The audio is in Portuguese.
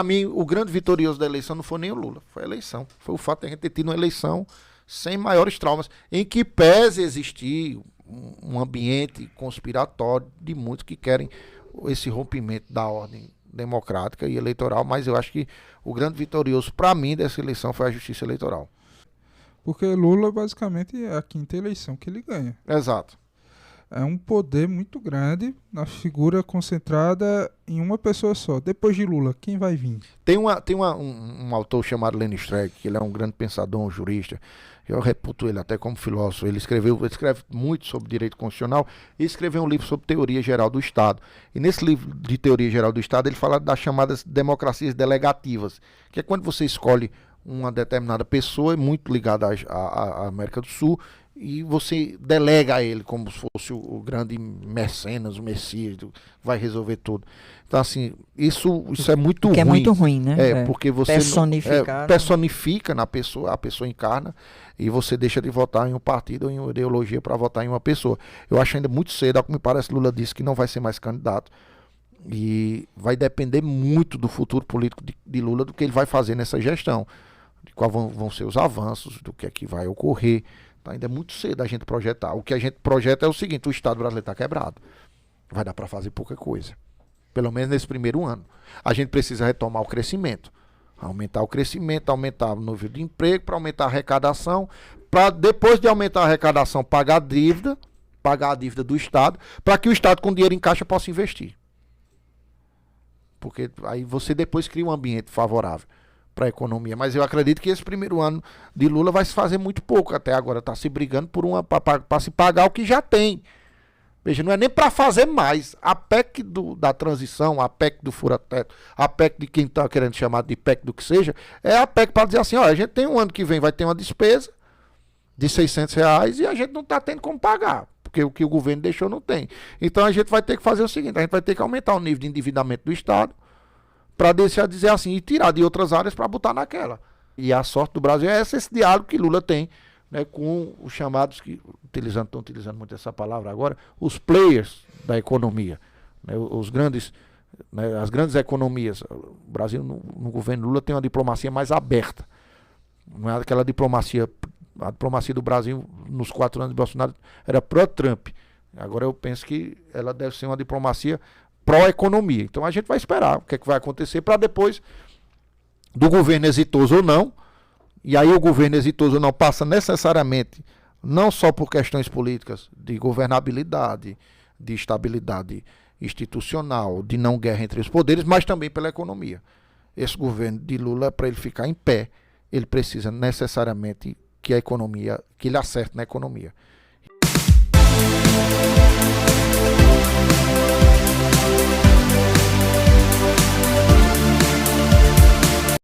Para mim, o grande vitorioso da eleição não foi nem o Lula, foi a eleição. Foi o fato de a gente ter tido uma eleição sem maiores traumas, em que pese existir um ambiente conspiratório de muitos que querem esse rompimento da ordem democrática e eleitoral, mas eu acho que o grande vitorioso para mim dessa eleição foi a justiça eleitoral. Porque Lula, basicamente, é a quinta eleição que ele ganha. Exato. É um poder muito grande na figura concentrada em uma pessoa só. Depois de Lula, quem vai vir? Tem um autor chamado Lenny Streck, que ele é um grande pensador, um jurista. Eu reputo ele até como filósofo. Ele escreve muito sobre direito constitucional e escreveu um livro sobre teoria geral do Estado. E nesse livro de teoria geral do Estado, ele fala das chamadas democracias delegativas, que é quando você escolhe uma determinada pessoa, muito ligada à América do Sul, e você delega a ele como se fosse o grande mecenas, o Messias, vai resolver tudo. Então, assim, isso é muito ruim. Que é muito ruim, né? Porque você personifica na pessoa, a pessoa encarna, e você deixa de votar em um partido ou em uma ideologia para votar em uma pessoa. Eu acho ainda muito cedo, ao que me parece, Lula disse que não vai ser mais candidato. E vai depender muito do futuro político de Lula, do que ele vai fazer nessa gestão, de quais vão ser os avanços, do que é que vai ocorrer. Ainda é muito cedo a gente projetar. O que a gente projeta é o seguinte: o Estado brasileiro está quebrado. Vai dar para fazer pouca coisa. Pelo menos nesse primeiro ano. A gente precisa retomar o crescimento. Aumentar o crescimento, aumentar o nível de emprego, para aumentar a arrecadação. Para depois de aumentar a arrecadação, pagar a dívida do Estado, para que o Estado com dinheiro em caixa possa investir. Porque aí você depois cria um ambiente favorável para a economia, mas eu acredito que esse primeiro ano de Lula vai se fazer muito pouco. Até agora está se brigando para se pagar o que já tem. Veja, não é nem para fazer mais. A PEC da transição, a PEC do fura-teto, a PEC de quem está querendo chamar de PEC do que seja, é a PEC para dizer assim: ó, a gente tem um ano que vem, vai ter uma despesa de R$600 e a gente não está tendo como pagar, porque o que o governo deixou não tem. Então a gente vai ter que fazer o seguinte: a gente vai ter que aumentar o nível de endividamento do Estado, para deixar de dizer assim, e tirar de outras áreas para botar naquela. E a sorte do Brasil é esse diálogo que Lula tem, né, com os chamados, que estão utilizando muito essa palavra agora, os players da economia, né, os grandes, né, as grandes economias. O Brasil, no governo Lula, tem uma diplomacia mais aberta. Não é aquela diplomacia. A diplomacia do Brasil nos 4 anos de Bolsonaro era pró-Trump. Agora eu penso que ela deve ser uma diplomacia pró-economia. Então a gente vai esperar o que é que vai acontecer para depois do governo exitoso ou não. E aí o governo exitoso ou não passa necessariamente não só por questões políticas de governabilidade, de estabilidade institucional, de não guerra entre os poderes, mas também pela economia. Esse governo de Lula, para ele ficar em pé, ele precisa necessariamente que a economia, que ele acerte na economia.